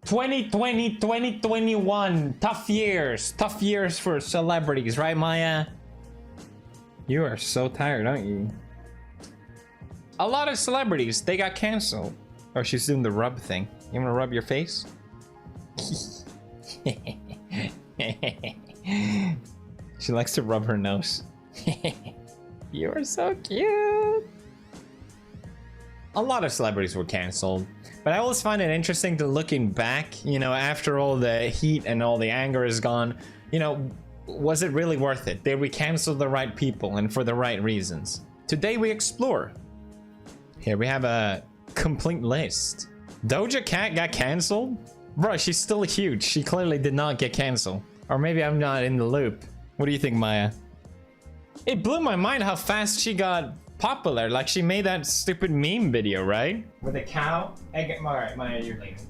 2020, 2021. Tough years. Tough years for celebrities, right, Maya? You are so tired, aren't you? A lot of celebrities, they got canceled. Oh, she's doing the rub thing. You wanna rub your face? She likes to rub her nose. You're so cute. A lot of celebrities were canceled, but I always find it interesting to looking back, you know, after all the heat and all the anger is gone, you know, was it really worth it? Did we cancel the right people and for the right reasons? Today we explore. Here we have a complete list. Doja Cat got canceled? Bro, she's still huge. She clearly did not get canceled. Or maybe I'm not in the loop. What do you think, Maya? It blew my mind how fast she got popular. Like, she made that stupid meme video, right? With a cow. Alright, Maya, you're leaving.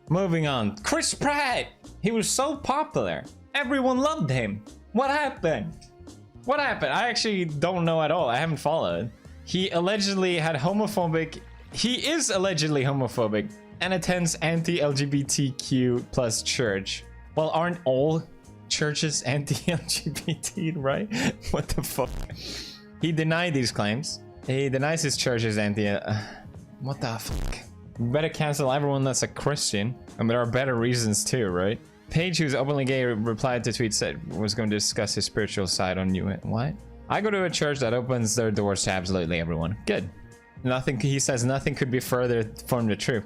Moving on. Chris Pratt! He was so popular. Everyone loved him. What happened? What happened? I actually don't know at all. I haven't followed. He allegedly had homophobic... He is allegedly homophobic and attends anti-LGBTQ plus church. Well, aren't all churches anti-LGBT, right? What the fuck? He denied these claims. He denies his church is anti... what the fuck? We better cancel everyone that's a Christian. I mean, there are better reasons too, right? Paige, who's openly gay, replied to tweet said was going to discuss his spiritual side on you. What? I go to a church that opens their doors to absolutely everyone. Good. Nothing, he says nothing could be further from the truth.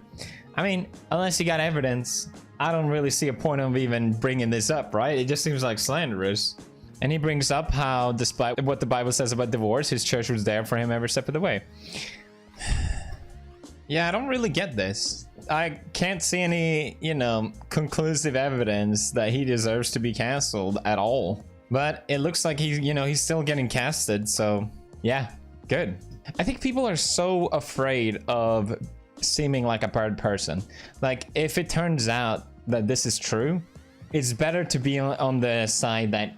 I mean, unless you got evidence, I don't really see a point of even bringing this up, right? It just seems like slanderous. And he brings up how, despite what the Bible says about divorce, his church was there for him every step of the way. Yeah, I don't really get this. I can't see any, you know, conclusive evidence that he deserves to be canceled at all. But it looks like he's, you know, he's still getting casted, so yeah, good. I think people are so afraid of seeming like a bad person. Like, if it turns out that this is true, it's better to be on the side that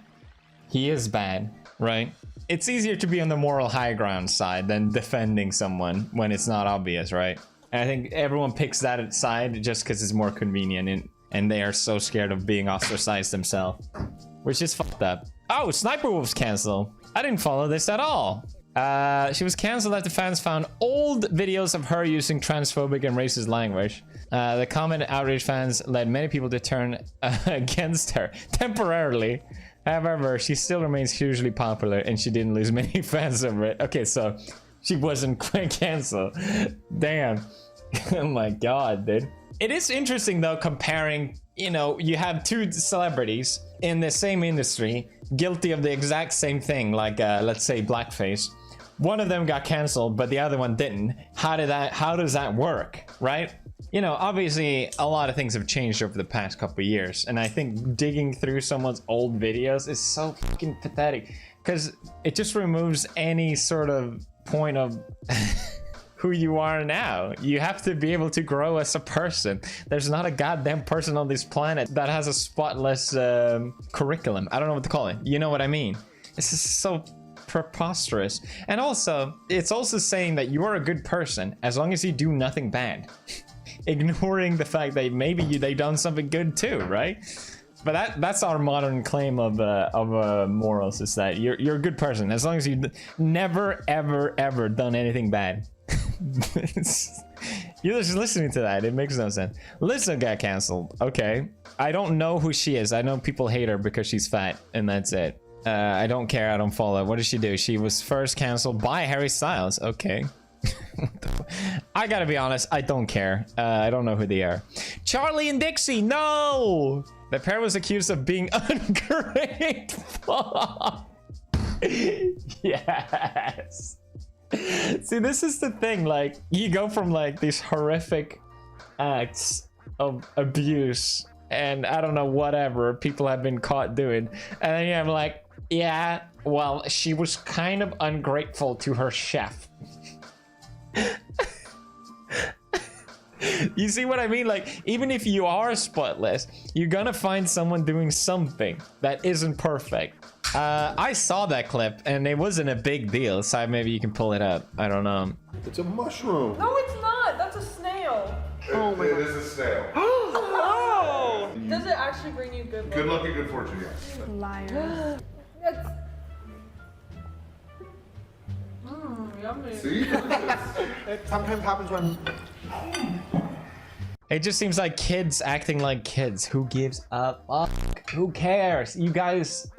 he is bad, right? It's easier to be on the moral high ground side than defending someone when it's not obvious, right? And I think everyone picks that side just because it's more convenient, and they are so scared of being ostracized themselves, which is fucked up. Oh, Sniper Wolf's canceled. I didn't follow this at all. She was cancelled after fans found old videos of her using transphobic and racist language. The comment outrage fans led many people to turn against her temporarily. However, she still remains hugely popular and she didn't lose many fans over it. Okay, so she wasn't cancelled. Damn. Oh my god, dude. It is interesting though, comparing, you know, you have two celebrities in the same industry guilty of the exact same thing, like let's say blackface. One of them got canceled, but the other one didn't. How does that work, right? You know, obviously a lot of things have changed over the past couple of years, and I think digging through someone's old videos is so fucking pathetic because it just removes any sort of point of who you are now. You have to be able to grow as a person. There's not a goddamn person on this planet that has a spotless curriculum. I don't know what to call it. You know what I mean? This is so preposterous. And also, it's also saying that you are a good person as long as you do nothing bad. Ignoring the fact that maybe they done something good too, right? But that's our modern claim of morals, is that you're a good person as long as you never ever done anything bad. You're just listening to that, it makes no sense. Lizzo got canceled. Okay, I don't know who she is. I know people hate her because she's fat, and that's it. I don't care. I don't follow. What did she do? She was first canceled by Harry Styles. Okay. I gotta be honest, I don't care. I don't know who they are. Charlie and Dixie, no! The pair was accused of being ungrateful. Yes. See, this is the thing, like, you go from like these horrific acts of abuse and I don't know, whatever people have been caught doing, and then you have like, yeah, well, she was kind of ungrateful to her chef. You see what I mean? Like, even if you are spotless, you're gonna find someone doing something that isn't perfect. I saw that clip and it wasn't a big deal, so maybe you can pull it up. I don't know. It's a mushroom. No, it's not. That's a snail. Oh my god. It is a snail. Does it actually bring you good luck? Good luck and good fortune, yes. Liar. Yummy. See? It sometimes happens when... It just seems like kids acting like kids. Who gives a fuck? Who cares? You guys,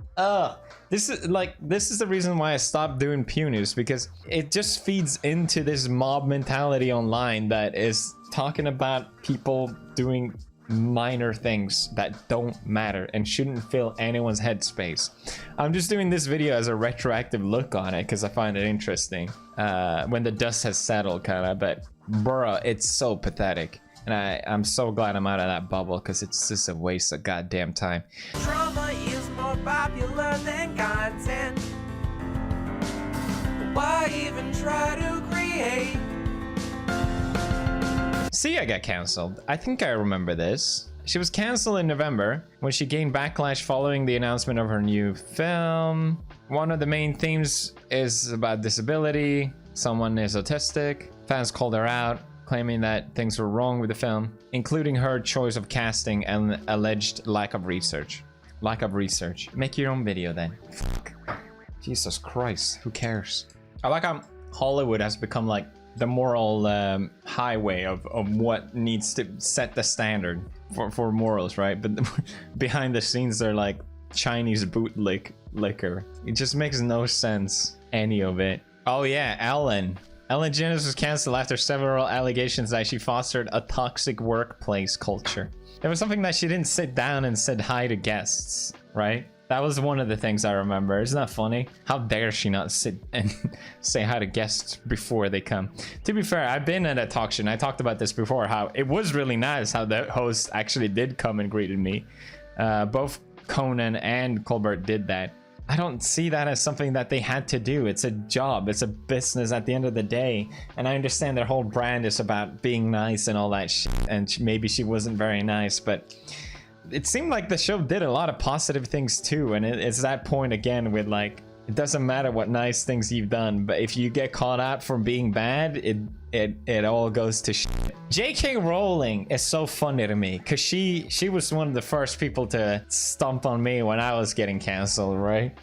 this is the reason why I stopped doing Pew News, because it just feeds into this mob mentality online that is talking about people doing minor things that don't matter and shouldn't fill anyone's headspace. I'm just doing this video as a retroactive look on it because I find it interesting when the dust has settled, kind of. But bruh, it's so pathetic. And I'm so glad I'm out of that bubble, because it's just a waste of goddamn time. Drama is more popular than content. Why even try to create? Sia got cancelled. I think I remember this. She was cancelled in November when she gained backlash following the announcement of her new film. One of the main themes is about disability. Someone is autistic. Fans called her out, claiming that things were wrong with the film, including her choice of casting and alleged lack of research. Lack of research. Make your own video then. Fuck. Jesus Christ, who cares? I like how Hollywood has become like the moral highway of what needs to set the standard for morals, right? But behind the scenes, they're like Chinese bootleg liquor. It just makes no sense, any of it. Oh yeah, Ellen DeGeneres was cancelled after several allegations that she fostered a toxic workplace culture. It was something that she didn't sit down and said hi to guests, right? That was one of the things I remember. Isn't that funny? How dare she not sit and say hi to guests before they come? To be fair, I've been at a talk show and I talked about this before, how it was really nice how the host actually did come and greeted me. Both Conan and Colbert did that. I don't see that as something that they had to do. It's a job. It's a business at the end of the day. And I understand their whole brand is about being nice and all that shit. And maybe she wasn't very nice, but it seemed like the show did a lot of positive things too. And it's that point again with like, it doesn't matter what nice things you've done, but if you get caught out for being bad, it all goes to shit. J.K. Rowling is so funny to me because she was one of the first people to stomp on me when I was getting canceled, right?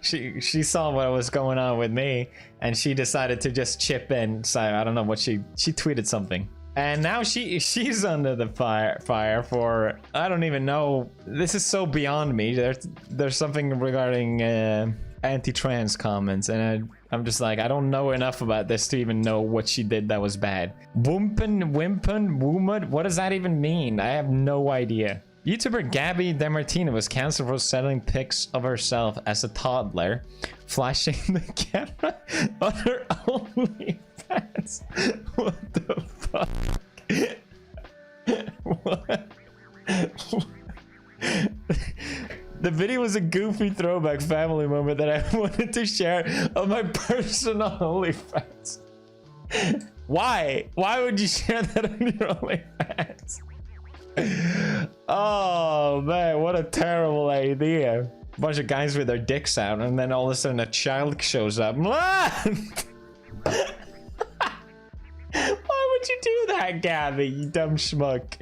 she saw what was going on with me and she decided to just chip in. So I don't know what she tweeted something. And now she's under the fire for, I don't even know. This is so beyond me. There's something regarding anti-trans comments, and I'm just like, I don't know enough about this to even know what she did that was bad. Wimpen, woomad, what does that even mean? I have no idea. YouTuber Gabby DeMartino was canceled for selling pics of herself as a toddler, flashing the camera on her OnlyFans. What the fuck? What? The video was a goofy throwback family moment that I wanted to share on my personal OnlyFans. Why? Why would you share that on your OnlyFans? Oh man, what a terrible idea. A bunch of guys with their dicks out and then all of a sudden a child shows up. Why would you do that, Gabby, you dumb schmuck?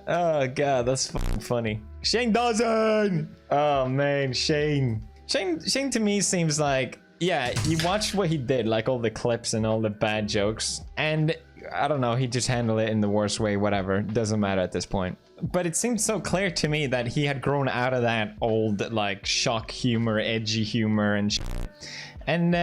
Oh god, that's fucking funny. Shane Dawson! Oh man, Shane to me seems like, yeah, you watched what he did, like all the clips and all the bad jokes, and I don't know, he just handled it in the worst way, whatever, doesn't matter at this point. But it seems so clear to me that he had grown out of that old like shock humor, edgy humor and shit. And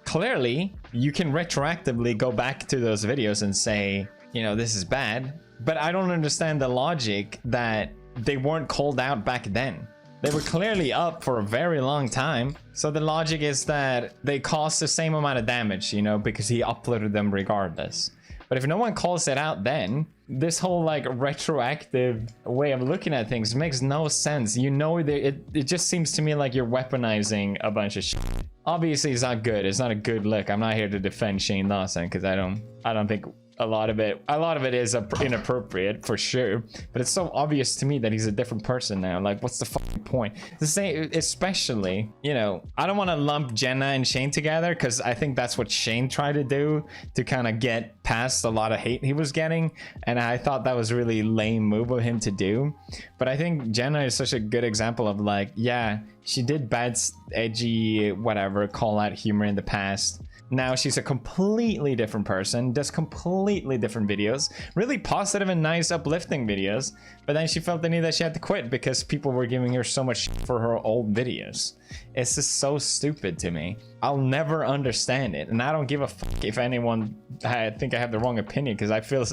clearly you can retroactively go back to those videos and say, you know, this is bad. But I don't understand the logic that they weren't called out back then. They were clearly up for a very long time. So the logic is that they caused the same amount of damage, you know, because he uploaded them regardless. But if no one calls it out then, this whole like retroactive way of looking at things makes no sense. You know, it just seems to me like you're weaponizing a bunch of shit. Obviously it's not good. It's not a good look. I'm not here to defend Shane Dawson because I don't think a lot of it is inappropriate for sure, but it's so obvious to me that he's a different person now. Like, what's the fucking point? The same, especially, you know, I don't want to lump Jenna and Shane together because I think that's what Shane tried to do to kind of get past a lot of hate he was getting, and I thought that was a really lame move of him to do. But I think Jenna is such a good example of, like, yeah, she did bad, edgy, whatever, call out humor in the past. Now she's a completely different person, does completely different videos, really positive and nice, uplifting videos, but then she felt the need that she had to quit because people were giving her so much shit for her old videos. It's just so stupid to me. I'll never understand it, and I don't give a fuck if anyone, I think I have the wrong opinion, because I feel,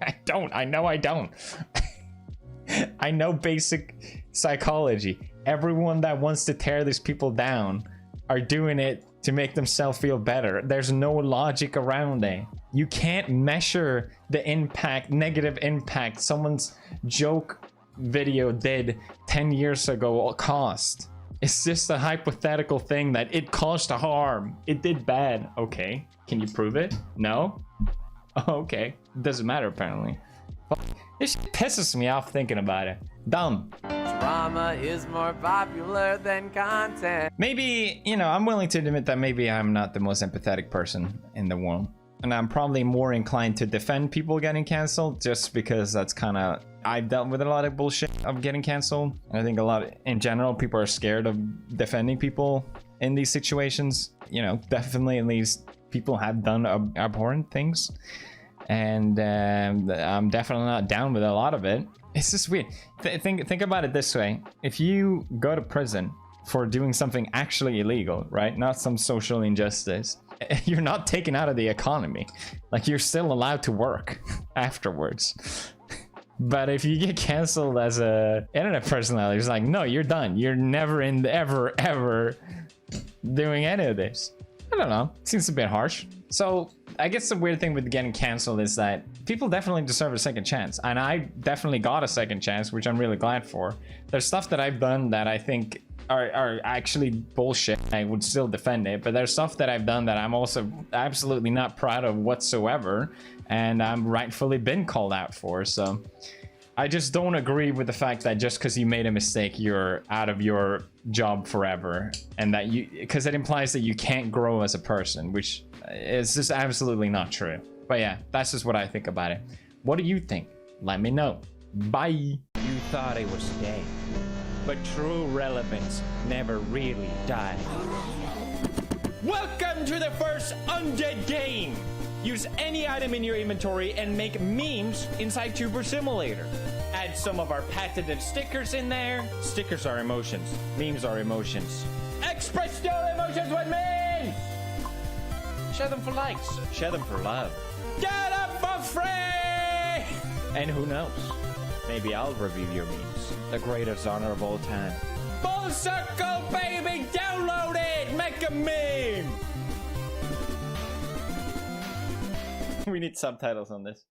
I know I don't. I know basic psychology. Everyone that wants to tear these people down are doing it to make themselves feel better. There's no logic around it. You can't measure the impact, negative impact someone's joke video did 10 years ago cost. It's just a hypothetical thing that it caused harm. It did bad. Okay. Can you prove it? No? Okay. Doesn't matter apparently. This shit pisses me off thinking about it. Dumb. Drama is more popular than content. Maybe, you know, I'm willing to admit that maybe I'm not the most empathetic person in the world. And I'm probably more inclined to defend people getting canceled just because that's kind of... I've dealt with a lot of bullshit of getting canceled. I think a lot, in general, people are scared of defending people in these situations. You know, definitely at least people have done abhorrent things. And I'm definitely not down with a lot of it. It's just weird. Think about it this way. If you go to prison for doing something actually illegal, right? Not some social injustice. You're not taken out of the economy. Like, you're still allowed to work afterwards. But if you get canceled as a internet personality, it's like, no, you're done. You're never ever doing any of this. I don't know. Seems a bit harsh. So I guess the weird thing with getting canceled is that people definitely deserve a second chance. And I definitely got a second chance, which I'm really glad for. There's stuff that I've done that I think are actually bullshit. I would still defend it. But there's stuff that I've done that I'm also absolutely not proud of whatsoever. And I'm rightfully been called out for. So I just don't agree with the fact that just because you made a mistake, you're out of your job forever. And that because it implies that you can't grow as a person, which is just absolutely not true. But yeah, that's just what I think about it. What do you think? Let me know. Bye. You thought I was dead, but true relevance never really died. Welcome to the first Undead game! Use any item in your inventory and make memes inside Tuber Simulator. Add some of our patented stickers in there. Stickers are emotions. Memes are emotions. Express your emotions with memes! Share them for likes. Share them for love. Get them for free! And who knows? Maybe I'll review your memes. The greatest honor of all time. Full circle, baby! Download it! Make a meme! We need subtitles on this.